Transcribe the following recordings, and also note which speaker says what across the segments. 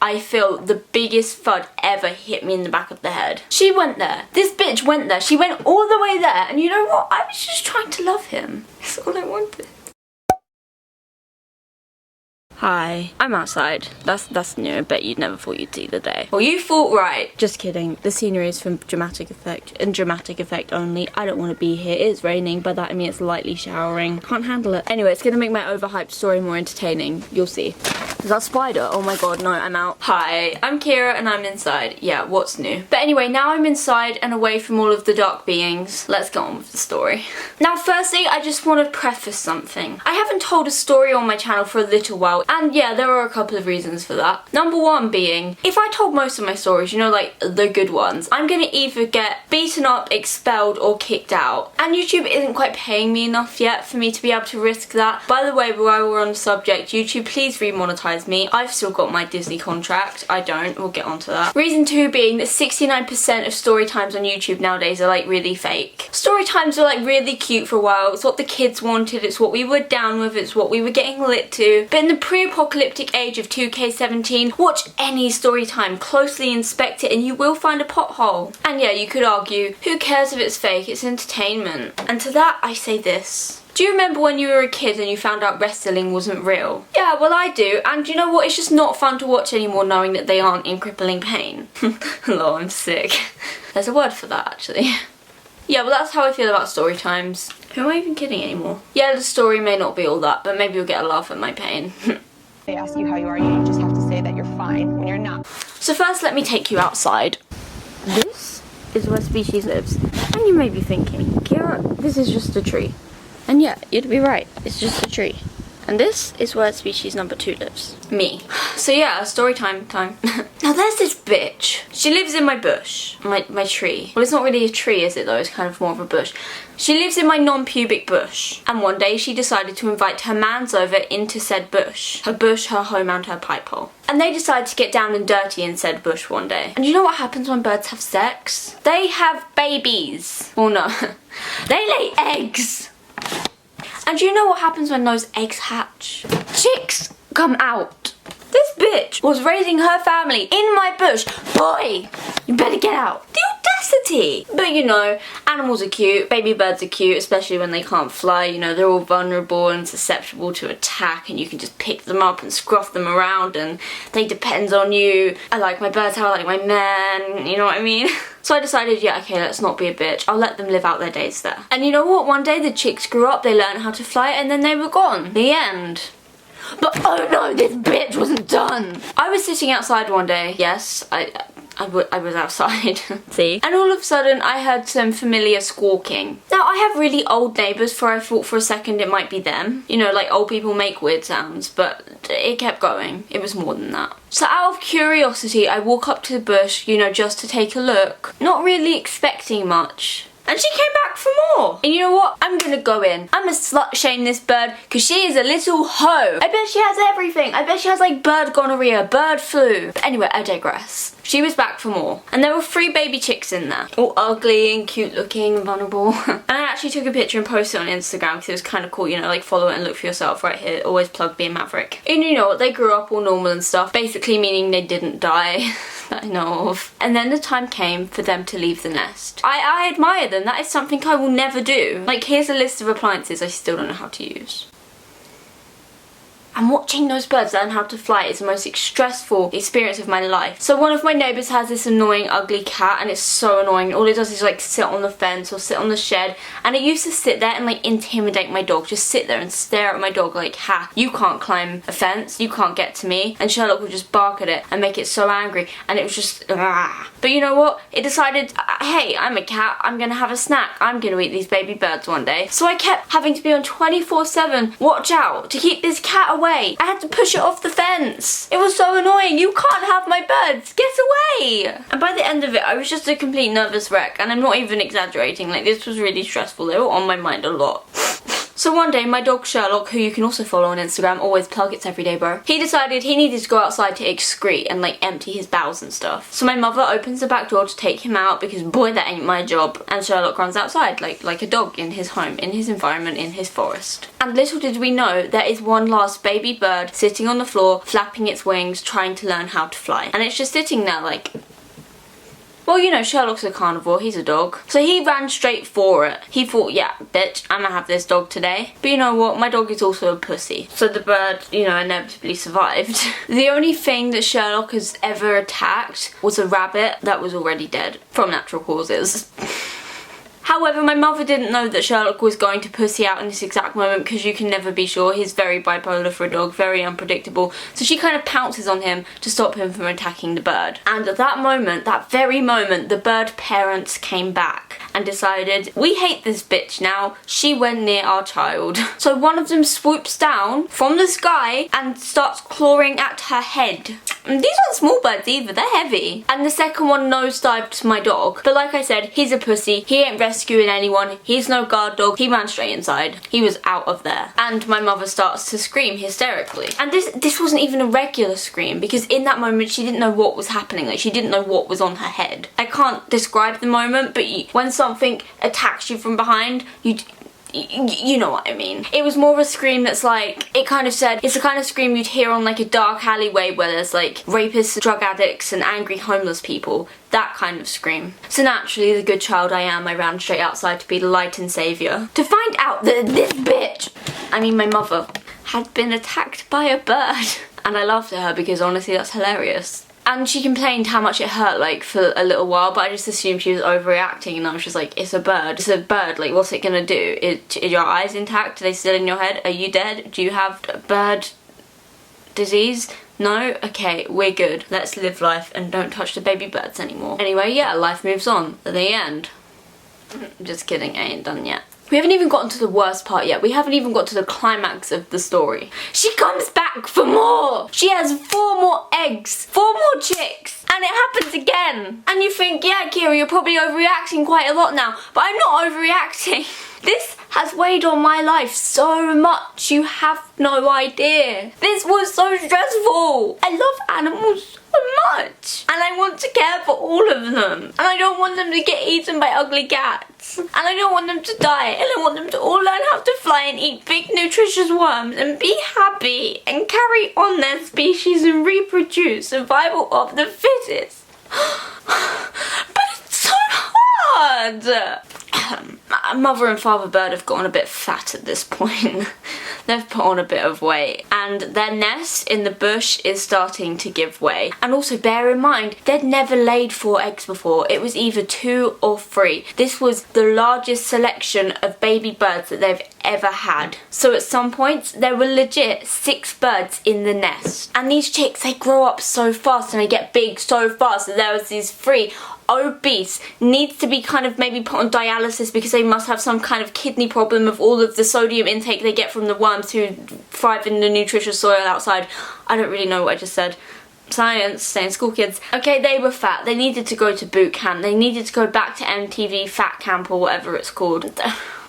Speaker 1: I feel the biggest thud ever hit me in the back of the head. She went there. This bitch went there. She went all the way there. And you know what? I was just trying to love him. That's all I wanted. Hi, I'm outside. That's new. I bet you'd never thought you'd see the day. Well, you thought right. Just kidding. The scenery is from dramatic effect and dramatic effect only. I don't want to be here. It's raining. By that I mean it's lightly showering. Can't handle it. Anyway, it's gonna make my overhyped story more entertaining. You'll see. Is that spider? Oh my god, no, I'm out. Hi, I'm Kiera and I'm inside. Yeah, what's new? But anyway, now I'm inside and away from all of the dark beings. Let's go on with the story. Now, firstly, I just want to preface something. I haven't told a story on my channel for a little while. And yeah, there are a couple of reasons for that. Number one being, if I told most of my stories, you know, like the good ones, I'm gonna either get beaten up, expelled, or kicked out. And YouTube isn't quite paying me enough yet for me to be able to risk that. By the way, while we're on the subject, YouTube, please remonetize me. I've still got my Disney contract. I don't. We'll get onto that. Reason two being that 69% of story times on YouTube nowadays are like really fake. Story times were like really cute for a while. It's what the kids wanted. It's what we were down with. It's what we were getting lit to. But in the pre-apocalyptic age of 2K17, watch any story time, closely inspect it, and you will find a pothole. And yeah, you could argue, who cares if it's fake? It's entertainment. And to that, I say this. Do you remember when you were a kid and you found out wrestling wasn't real? Yeah, well I do, and you know what? It's just not fun to watch anymore knowing that they aren't in crippling pain. Hello, I'm sick. There's a word for that, actually. Yeah, well that's how I feel about story times. Who am I even kidding anymore? Yeah, the story may not be all that, but maybe you'll get a laugh at my pain.
Speaker 2: They ask you how you are, you just have to say that you're fine when you're not.
Speaker 1: So first, let me take you outside. This is where species lives. And you may be thinking, Kiera, this is just a tree. And yeah, you'd be right, it's just a tree. And this is where species number 2 lives. Me. So yeah, story time. Now there's this bitch. She lives in my bush. My tree. Well, it's not really a tree, is it though? It's kind of more of a bush. She lives in my non-pubic bush. And one day she decided to invite her mans over into said bush. Her bush, her home, and her pipe hole. And they decided to get down and dirty in said bush one day. And you know what happens when birds have sex? They have babies. Well, no. They lay eggs. And you know what happens when those eggs hatch? Chicks come out. This bitch was raising her family in my bush. Boy, you better get out. The audacity. But you know, animals are cute. Baby birds are cute, especially when they can't fly. You know, they're all vulnerable and susceptible to attack, and you can just pick them up and scruff them around, and they depend on you. I like my birds how I like my man, you know what I mean? So I decided, yeah, okay, let's not be a bitch. I'll let them live out their days there. And you know what? One day the chicks grew up, they learned how to fly, and then they were gone. The end. But oh no, this bitch wasn't done. I was sitting outside one day. Yes, I was outside. See? And all of a sudden I heard some familiar squawking. Now I have really old neighbours, for I thought for a second it might be them. You know, like old people make weird sounds, but it kept going. It was more than that. So out of curiosity, I walk up to the bush, you know, just to take a look. Not really expecting much. And she came back for more. And you know what? I'm gonna go in. I'm gonna slut shame this bird because she is a little hoe. I bet she has everything. I bet she has like bird gonorrhea, bird flu. But anyway, I digress. She was back for more. And there were 3 baby chicks in there. All ugly and cute looking and vulnerable. And I actually took a picture and posted it on Instagram because it was kind of cool, you know, like follow it and look for yourself right here. Always plug being Maverick. And you know what? They grew up all normal and stuff. Basically meaning they didn't die. That I know of. And then the time came for them to leave the nest. I admire them. That is something I will never do. Like, here's a list of appliances I still don't know how to use. And watching those birds learn how to fly is the most stressful experience of my life. So one of my neighbours has this annoying ugly cat, and it's so annoying. All it does is like sit on the fence or sit on the shed, and it used to sit there and like intimidate my dog. Just sit there and stare at my dog like, ha, you can't climb a fence, you can't get to me. And Sherlock would just bark at it and make it so angry, and it was just But you know what? It decided, hey, I'm a cat, I'm gonna have a snack, I'm gonna eat these baby birds one day. So I kept having to be on 24/7 watch out to keep this cat away. I had to push it off the fence. It was so annoying. You can't have my birds. Get away. And by the end of it, I was just a complete nervous wreck. And I'm not even exaggerating. Like, this was really stressful. They were on my mind a lot. So one day, my dog Sherlock, who you can also follow on Instagram, always plug, it's everyday bro, he decided he needed to go outside to excrete and like empty his bowels and stuff. So my mother opens the back door to take him out because boy, that ain't my job. And Sherlock runs outside like a dog in his home, in his environment, in his forest. And little did we know, there is one last baby bird sitting on the floor, flapping its wings, trying to learn how to fly. And it's just sitting there like... Well, you know, Sherlock's a carnivore, he's a dog. So he ran straight for it. He thought, yeah, bitch, I'm gonna have this dog today. But you know what, my dog is also a pussy. So the bird, you know, inevitably survived. The only thing that Sherlock has ever attacked was a rabbit that was already dead from natural causes. However, my mother didn't know that Sherlock was going to pussy out in this exact moment because you can never be sure. He's very bipolar for a dog, very unpredictable. So she kind of pounces on him to stop him from attacking the bird. And at that moment, that very moment, the bird parents came back and decided, we hate this bitch now. She went near our child. So one of them swoops down from the sky and starts clawing at her head. And these aren't small birds either, they're heavy. And the second one nosedived my dog. But like I said, he's a pussy. He ain't rescuing anyone. He's no guard dog. He ran straight inside. He was out of there. And my mother starts to scream hysterically. And this wasn't even a regular scream because in that moment she didn't know what was happening. Like she didn't know what was on her head. I can't describe the moment, but when something attacks you from behind, you know what I mean. It was more of a scream that's like, it kind of said, it's the kind of scream you'd hear on like a dark alleyway where there's like rapists, drug addicts and angry homeless people. That kind of scream. So naturally, the good child I am, I ran straight outside to be the light and saviour. To find out that this bitch, I mean my mother, had been attacked by a bird. And I laughed at her because honestly that's hilarious. And she complained how much it hurt, like, for a little while, but I just assumed she was overreacting, and I was just like, it's a bird. It's a bird, like, what's it gonna do? Is your eyes intact? Are they still in your head? Are you dead? Do you have bird disease? No? Okay, we're good. Let's live life and don't touch the baby birds anymore. Anyway, yeah, life moves on. At the end. Just kidding, I ain't done yet. We haven't even gotten to the worst part yet. We haven't even got to the climax of the story. She comes back for more! She has 4 more eggs, 4 more chicks, and it happens again. And you think, yeah, Kiera, you're probably overreacting quite a lot now, but I'm not overreacting. This has weighed on my life so much, you have no idea. This was so stressful. I love animals so much. And I want to care for all of them. And I don't want them to get eaten by ugly cats. And I don't want them to die. And I want them to all learn how to fly and eat big nutritious worms and be happy and carry on their species and reproduce. Survival of the fittest. But it's so hard. Mother and father bird have gotten a bit fat at this point. They've put on a bit of weight and their nest in the bush is starting to give way. And also bear in mind, they'd never laid 4 eggs before. It was either 2 or 3. This was the largest selection of baby birds that they've ever had. So at some points there were legit 6 birds in the nest. And these chicks, they grow up so fast and they get big so fast that there was these 3 obese, needs to be kind of maybe put on dialysis because they must have some kind of kidney problem of all of the sodium intake they get from the worms who thrive in the nutritious soil outside. I don't really know what I just said. Science, stay in school kids. Okay, they were fat. They needed to go to boot camp. They needed to go back to MTV Fat Camp or whatever it's called.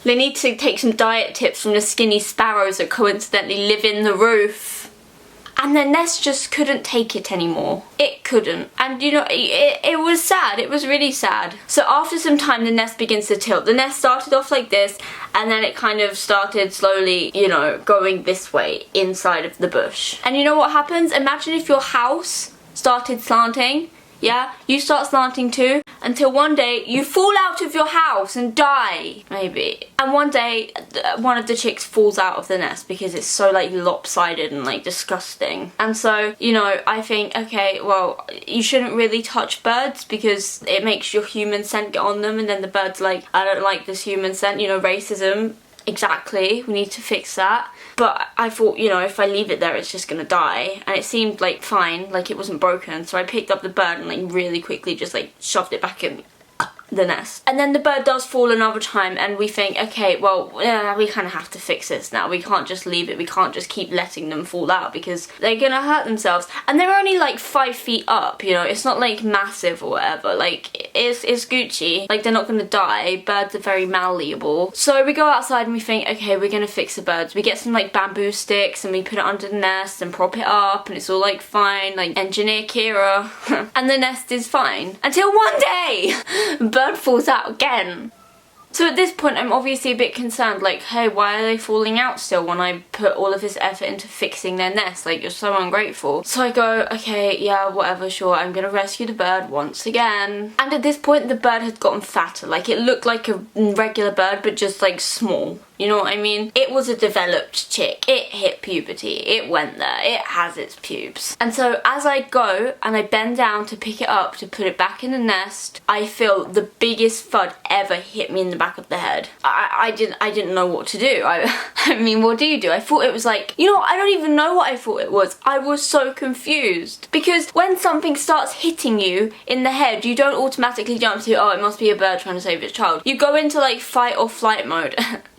Speaker 1: They need to take some diet tips from the skinny sparrows that coincidentally live in the roof. And their nest just couldn't take it anymore. It couldn't. And you know, it was sad. It was really sad. So after some time, the nest begins to tilt. The nest started off like this, and then it kind of started slowly, you know, going this way inside of the bush. And you know what happens? Imagine if your house started slanting. Yeah, you start slanting too, until one day you fall out of your house and die, maybe. And one day, one of the chicks falls out of the nest because it's so like lopsided and like disgusting. And so, you know, I think, okay, well, you shouldn't really touch birds because it makes your human scent get on them, and then the bird's like, I don't like this human scent, you know, racism. Exactly, we need to fix that. But I thought, you know, if I leave it there, it's just gonna die. And it seemed like fine, like it wasn't broken. So I picked up the bird and like really quickly just like shoved it back in. the nest. And then the bird does fall another time and we think, okay, well, we kind of have to fix this now. We can't just leave it. We can't just keep letting them fall out because they're gonna hurt themselves. And they're only like 5 feet up, you know, it's not like massive or whatever. Like, it's Gucci. Like, they're not gonna die. Birds are very malleable. So we go outside and we think, okay, we're gonna fix the birds. We get some like bamboo sticks and we put it under the nest and prop it up and it's all like fine, like engineer Kiera. And the nest is fine. Until one day, bird falls out again. So at this point I'm obviously a bit concerned, like, hey, why are they falling out still when I put all of this effort into fixing their nest? Like, you're so ungrateful. So I go, okay, yeah, whatever, sure, I'm gonna rescue the bird once again. And at this point the bird had gotten fatter. Like, it looked like a regular bird but just like small. You know what I mean? It was a developed chick. It hit puberty. It went there. It has its pubes. And so as I go and I bend down to pick it up to put it back in the nest, I feel the biggest thud ever hit me in the back of the head. I didn't know what to do. I mean, what do you do? I thought it was like, you know, I don't even know what I thought it was. I was so confused. Because when something starts hitting you in the head, you don't automatically jump to, oh, it must be a bird trying to save its child. You go into like fight or flight mode.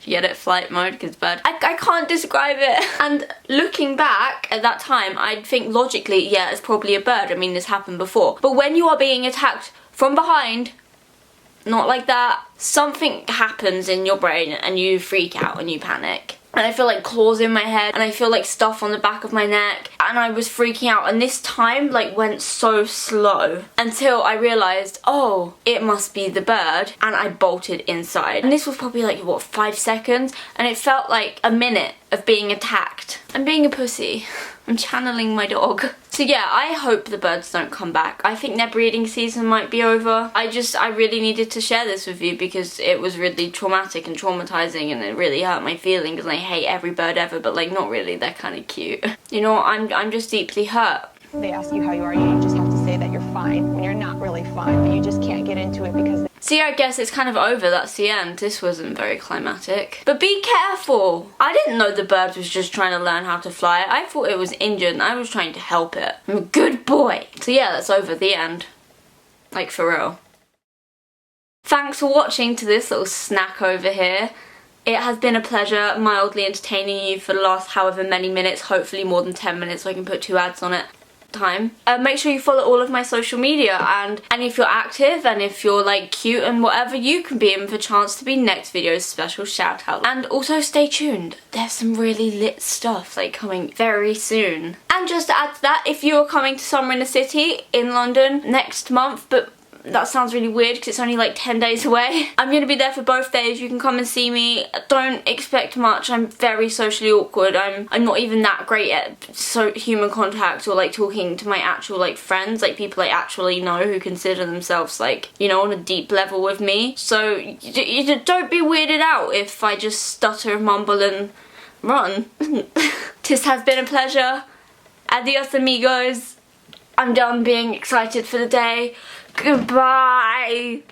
Speaker 1: Get it? Flight mode, because bird. I can't describe it. And looking back at that time, I'd think logically, yeah, it's probably a bird. I mean, this happened before. But when you are being attacked from behind, not like that, something happens in your brain and you freak out and you panic. And I feel like claws in my head and I feel like stuff on the back of my neck and I was freaking out, and this time like went so slow until I realised, oh, it must be the bird, and I bolted inside. And this was probably like, what, 5 seconds, and it felt like a minute of being attacked. I'm being a pussy. I'm channeling my dog. So yeah, I hope the birds don't come back. I think their breeding season might be over. I really needed to share this with you because it was really traumatic and traumatizing and it really hurt my feelings, and I hate every bird ever, but like not really, they're kind of cute. You know, I'm just deeply hurt.
Speaker 2: They ask you how you are, you just have to say that you're fine when you're not really fine, but you just can't get into it because...
Speaker 1: See, I guess it's kind of over, that's the end. This wasn't very climatic. But be careful! I didn't know the bird was just trying to learn how to fly. I thought it was injured and I was trying to help it. I'm a good boy! So yeah, that's over, the end. Like, for real. Thanks for watching to this little snack over here. It has been a pleasure mildly entertaining you for the last however many minutes, hopefully more than 10 minutes so I can put 2 ads on it. Time. Make sure you follow all of my social media, and if you're active and if you're like cute and whatever, you can be in for a chance to be next video's special shout out. And also stay tuned, there's some really lit stuff like coming very soon. And just to add to that, if you are coming to somewhere in the city in London next month, but that sounds really weird because it's only like 10 days away. I'm going to be there for both days. You can come and see me. Don't expect much. I'm very socially awkward. I'm not even that great at human contact or like talking to my actual like friends, like people I actually know who consider themselves like, you know, on a deep level with me. So you don't be weirded out if I just stutter, mumble and run. This has been a pleasure. Adios amigos. I'm done being excited for the day. Goodbye.